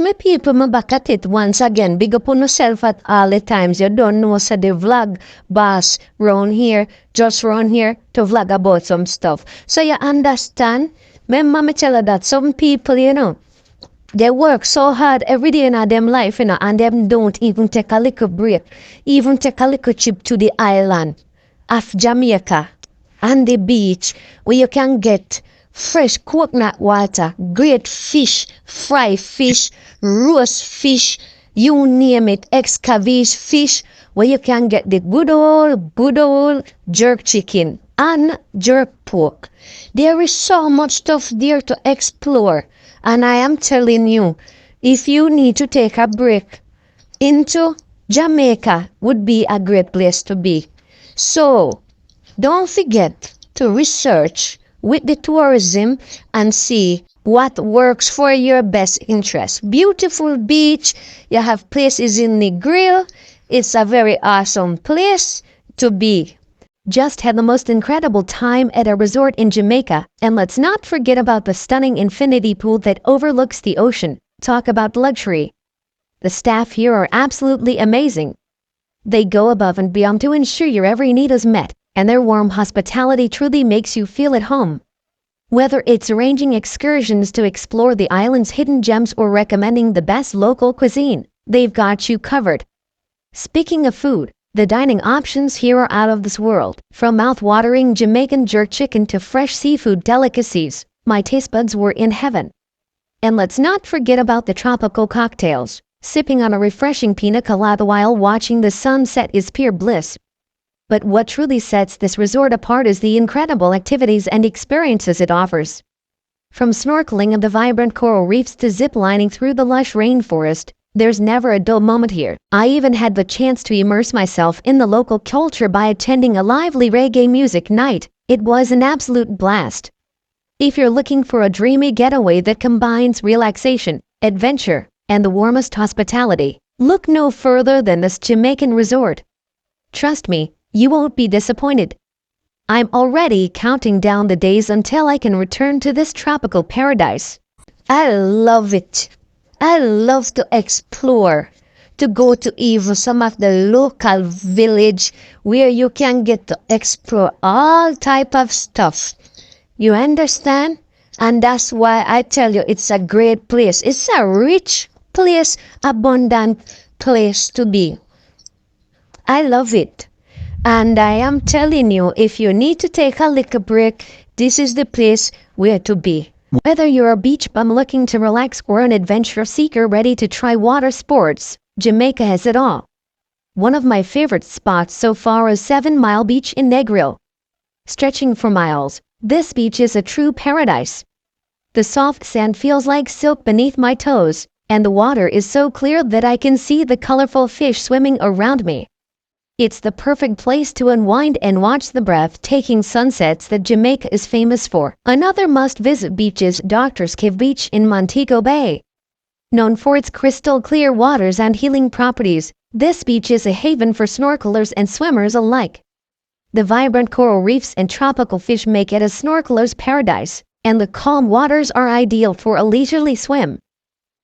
My people, me back at it once again. Big up on yourself at all the times. You don't know, so the vlog boss round here, just round here, to vlog about some stuff. So you understand? Remember me tell you that some people, they work so hard every day in them life, and them don't even take a little break, even take a little trip to the island of Jamaica and the beach where you can get fresh coconut water, great fish, fried fish, roast fish, you name it, excavate fish, where you can get the good old jerk chicken and jerk pork. There is so much stuff there to explore, and I am telling you, if you need to take a break, into Jamaica would be a great place to be. So, don't forget to research with the tourism and see what works for your best interest. Beautiful beach, you have places in the grill. It's a very awesome place to be. Just had the most incredible time at a resort in Jamaica, and let's not forget about the stunning infinity pool that overlooks the ocean. Talk about luxury. The staff here are absolutely amazing. They go above and beyond to ensure your every need is met, and their warm hospitality truly makes you feel at home. Whether it's arranging excursions to explore the island's hidden gems or recommending the best local cuisine, they've got you covered. Speaking of food, the dining options here are out of this world. From mouth-watering Jamaican jerk chicken to fresh seafood delicacies, my taste buds were in heaven. And let's not forget about the tropical cocktails. Sipping on a refreshing pina colada while watching the sunset is pure bliss. But what truly sets this resort apart is the incredible activities and experiences it offers. From snorkeling in the vibrant coral reefs to zip-lining through the lush rainforest, there's never a dull moment here. I even had the chance to immerse myself in the local culture by attending a lively reggae music night. It was an absolute blast. If you're looking for a dreamy getaway that combines relaxation, adventure, and the warmest hospitality, look no further than this Jamaican resort. Trust me, you won't be disappointed. I'm already counting down the days until I can return to this tropical paradise. I love it. I love to explore, to go to even some of the local village where you can get to explore all type of stuff. You understand? And that's why I tell you it's a great place. It's a rich place, abundant place to be. I love it. And I am telling you, if you need to take a little break, this is the place where to be. Whether you're a beach bum looking to relax or an adventure seeker ready to try water sports, Jamaica has it all. One of my favorite spots so far is 7 Mile Beach in Negril. Stretching for miles, this beach is a true paradise. The soft sand feels like silk beneath my toes, and the water is so clear that I can see the colorful fish swimming around me. It's the perfect place to unwind and watch the breathtaking sunsets that Jamaica is famous for. Another must-visit beach is Doctor's Cave Beach in Montego Bay. Known for its crystal clear waters and healing properties, this beach is a haven for snorkelers and swimmers alike. The vibrant coral reefs and tropical fish make it a snorkeler's paradise, and the calm waters are ideal for a leisurely swim.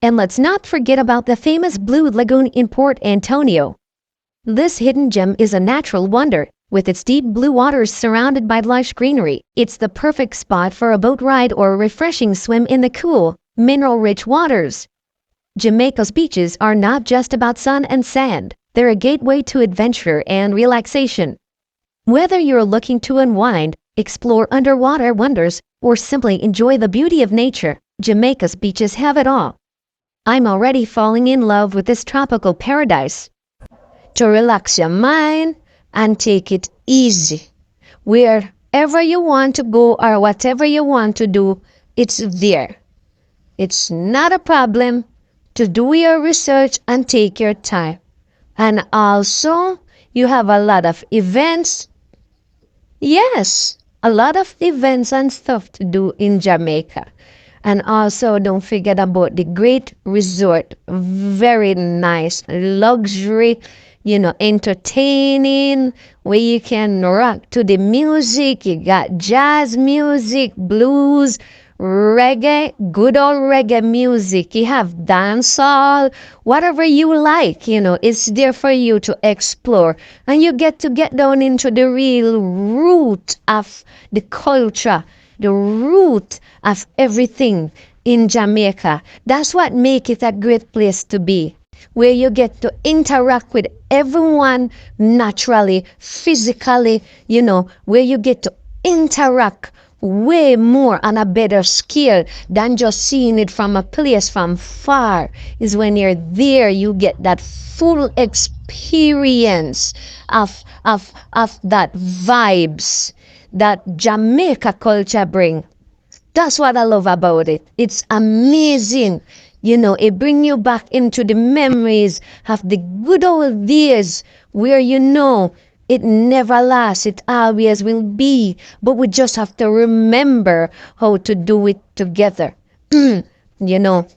And let's not forget about the famous Blue Lagoon in Port Antonio. This hidden gem is a natural wonder. With its deep blue waters surrounded by lush greenery, it's the perfect spot for a boat ride or a refreshing swim in the cool, mineral-rich waters. Jamaica's beaches are not just about sun and sand. They're a gateway to adventure and relaxation. Whether you're looking to unwind, explore underwater wonders, or simply enjoy the beauty of nature, Jamaica's beaches have it all. I'm already falling in love with this tropical paradise. To relax your mind and take it easy. Wherever you want to go or whatever you want to do, it's there. It's not a problem to do your research and take your time. And also, you have a lot of events. Yes, a lot of events and stuff to do in Jamaica. And also, don't forget about the great resort. Very nice, luxury, entertaining, where you can rock to the music. You got jazz music, blues, reggae, good old reggae music. You have dancehall, whatever you like, it's there for you to explore. And you get to get down into the real root of the culture, the root of everything in Jamaica. That's what makes it a great place to be, where you get to interact with everyone naturally, physically, where you get to interact way more on a better scale than just seeing it from a place from far. Is when you're there, you get that full experience of that vibes that Jamaica culture bring. That's what I love about it. It's amazing. It bring you back into the memories of the good old days where it never lasts. It always will be. But we just have to remember how to do it together. you know.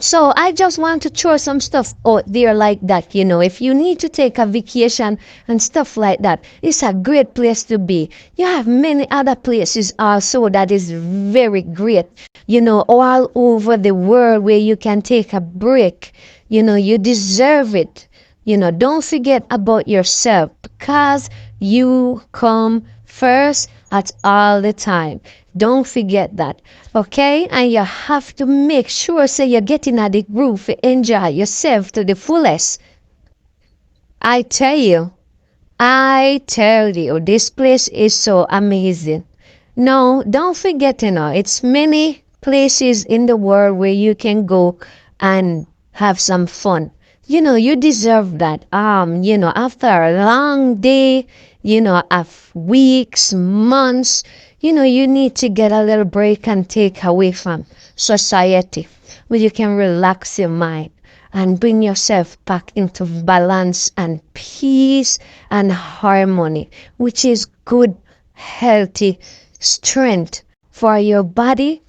So I just want to throw some stuff out there like that, If you need to take a vacation and stuff like that, it's a great place to be. You have many other places also that is very great, all over the world where you can take a break. You deserve it. Don't forget about yourself because you come first at all the time. Don't forget that, okay? And you have to make sure you're getting at the groove to enjoy yourself to the fullest. I tell you, this place is so amazing. No, don't forget, it's many places in the world where you can go and have some fun. You deserve that. After a long day, of weeks, months, you need to get a little break and take away from society where you can relax your mind and bring yourself back into balance and peace and harmony, which is good, healthy strength for your body,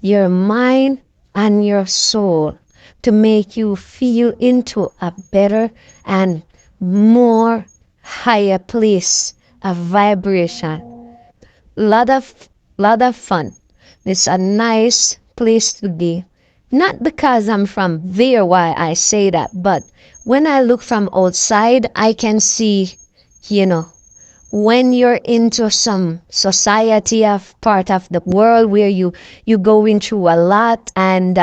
your mind, and your soul to make you feel into a better and more higher place of vibration. Lot of fun. It's a nice place to be. Not because I'm from there why I say that, but when I look from outside, I can see, when you're into some society of part of the world where you going through a lot and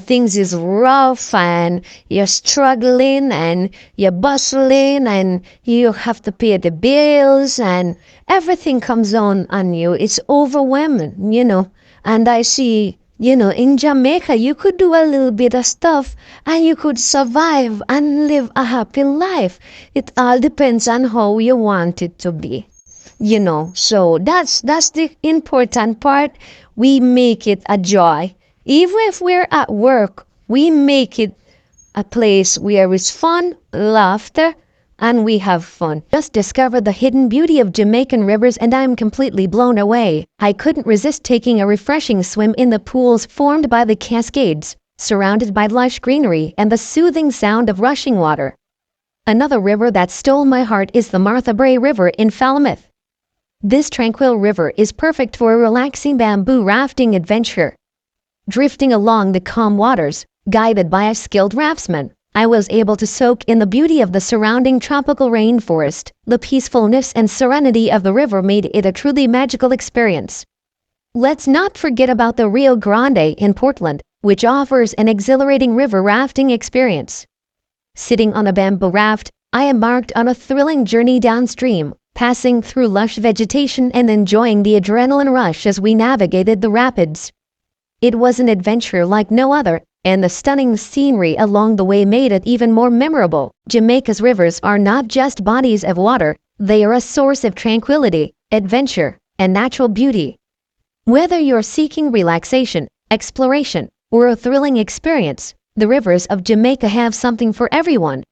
things is rough and you're struggling and you're bustling and you have to pay the bills and everything comes on you. It's overwhelming, And I see, in Jamaica, you could do a little bit of stuff and you could survive and live a happy life. It all depends on how you want it to be, So that's the important part. We make it a joy. Even if we're at work, we make it a place where it's fun, laughter, and we have fun. Just discovered the hidden beauty of Jamaican rivers and I'm completely blown away. I couldn't resist taking a refreshing swim in the pools formed by the cascades, surrounded by lush greenery and the soothing sound of rushing water. Another river that stole my heart is the Martha Brae River in Falmouth. This tranquil river is perfect for a relaxing bamboo rafting adventure. Drifting along the calm waters, guided by a skilled raftsman, I was able to soak in the beauty of the surrounding tropical rainforest. The peacefulness and serenity of the river made it a truly magical experience. Let's not forget about the Rio Grande in Portland, which offers an exhilarating river rafting experience. Sitting on a bamboo raft, I embarked on a thrilling journey downstream, passing through lush vegetation and enjoying the adrenaline rush as we navigated the rapids. It was an adventure like no other, and the stunning scenery along the way made it even more memorable. Jamaica's rivers are not just bodies of water, they are a source of tranquility, adventure, and natural beauty. Whether you're seeking relaxation, exploration, or a thrilling experience, the rivers of Jamaica have something for everyone.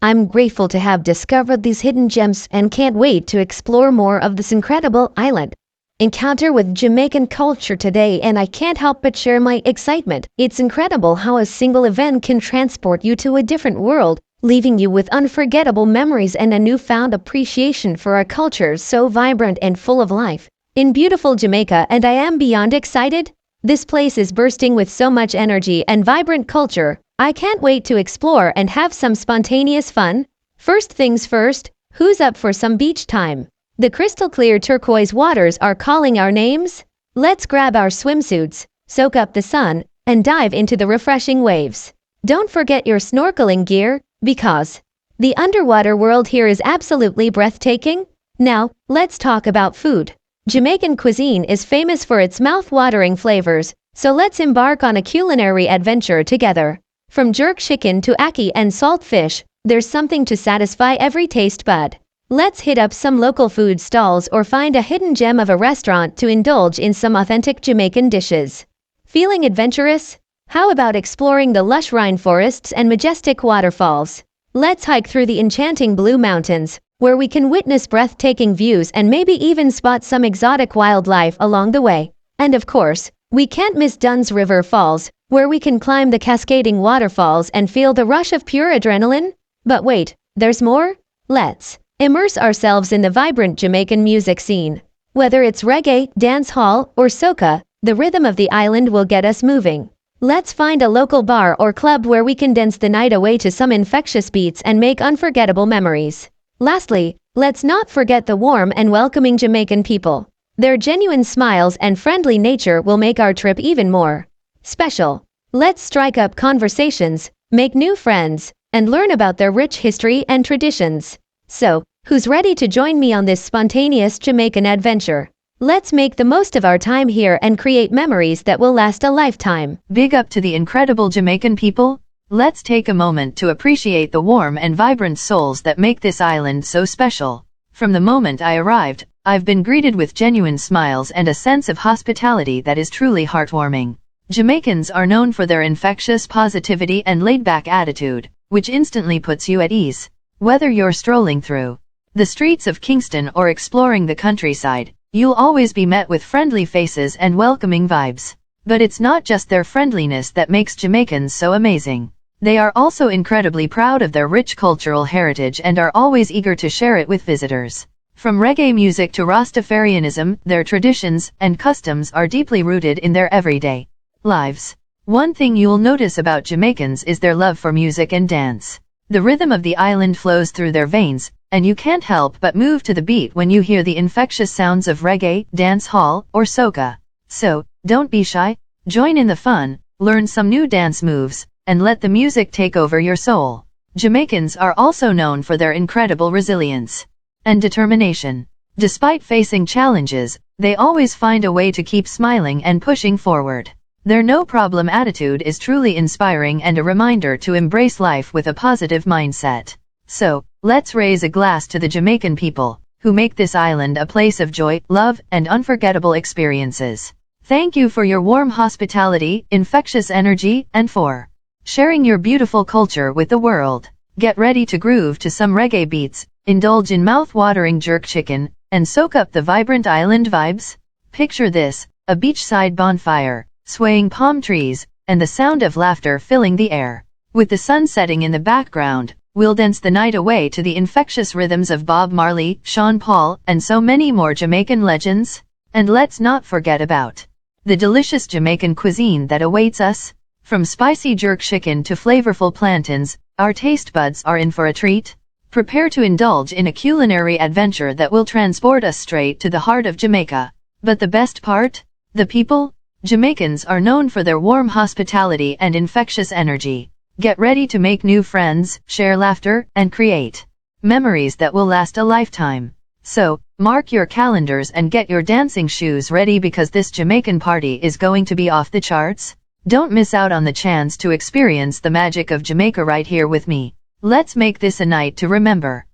I'm grateful to have discovered these hidden gems and can't wait to explore more of this incredible island. Encounter with Jamaican culture today, and I can't help but share my excitement. It's incredible how a single event can transport you to a different world, leaving you with unforgettable memories and a newfound appreciation for our culture so vibrant and full of life. in beautiful Jamaica, and I am beyond excited. This place is bursting with so much energy and vibrant culture. I can't wait to explore and have some spontaneous fun. First things first, who's up for some beach time? The crystal clear turquoise waters are calling our names. Let's grab our swimsuits, soak up the sun, and dive into the refreshing waves. Don't forget your snorkeling gear, because the underwater world here is absolutely breathtaking. Now, let's talk about food. Jamaican cuisine is famous for its mouth-watering flavors, so let's embark on a culinary adventure together. From jerk chicken to ackee and salt fish, there's something to satisfy every taste bud. Let's hit up some local food stalls or find a hidden gem of a restaurant to indulge in some authentic Jamaican dishes. Feeling adventurous? How about exploring the lush rainforests and majestic waterfalls? Let's hike through the enchanting Blue Mountains, where we can witness breathtaking views and maybe even spot some exotic wildlife along the way. And of course, we can't miss Dunn's River Falls, where we can climb the cascading waterfalls and feel the rush of pure adrenaline. But wait, there's more? Let's immerse ourselves in the vibrant Jamaican music scene. Whether it's reggae, dancehall, or soca, the rhythm of the island will get us moving. Let's find a local bar or club where we can dance the night away to some infectious beats and make unforgettable memories. Lastly, let's not forget the warm and welcoming Jamaican people. Their genuine smiles and friendly nature will make our trip even more special. Let's strike up conversations, make new friends, and learn about their rich history and traditions. So, who's ready to join me on this spontaneous Jamaican adventure? Let's make the most of our time here and create memories that will last a lifetime. Big up to the incredible Jamaican people. Let's take a moment to appreciate the warm and vibrant souls that make this island so special. From the moment I arrived, I've been greeted with genuine smiles and a sense of hospitality that is truly heartwarming. Jamaicans are known for their infectious positivity and laid-back attitude, which instantly puts you at ease. Whether you're strolling through the streets of Kingston or exploring the countryside, you'll always be met with friendly faces and welcoming vibes. But it's not just their friendliness that makes Jamaicans so amazing. They are also incredibly proud of their rich cultural heritage and are always eager to share it with visitors. From reggae music to Rastafarianism, their traditions and customs are deeply rooted in their everyday lives. One thing you'll notice about Jamaicans is their love for music and dance. The rhythm of the island flows through their veins, and you can't help but move to the beat when you hear the infectious sounds of reggae, dancehall, or soca. So, don't be shy, join in the fun, learn some new dance moves, and let the music take over your soul. Jamaicans are also known for their incredible resilience and determination. Despite facing challenges, they always find a way to keep smiling and pushing forward. Their no-problem attitude is truly inspiring and a reminder to embrace life with a positive mindset. So, let's raise a glass to the Jamaican people, who make this island a place of joy, love, and unforgettable experiences. Thank you for your warm hospitality, infectious energy, and for sharing your beautiful culture with the world. Get ready to groove to some reggae beats, indulge in mouth-watering jerk chicken, and soak up the vibrant island vibes. Picture this, a beachside bonfire, swaying palm trees, and the sound of laughter filling the air. With the sun setting in the background, we'll dance the night away to the infectious rhythms of Bob Marley, Sean Paul, and so many more Jamaican legends. And let's not forget about the delicious Jamaican cuisine that awaits us. From spicy jerk chicken to flavorful plantains, our taste buds are in for a treat. Prepare to indulge in a culinary adventure that will transport us straight to the heart of Jamaica. But the best part? The people? Jamaicans are known for their warm hospitality and infectious energy. Get ready to make new friends, share laughter, and create memories that will last a lifetime. So, mark your calendars and get your dancing shoes ready because this Jamaican party is going to be off the charts. Don't miss out on the chance to experience the magic of Jamaica right here with me. Let's make this a night to remember.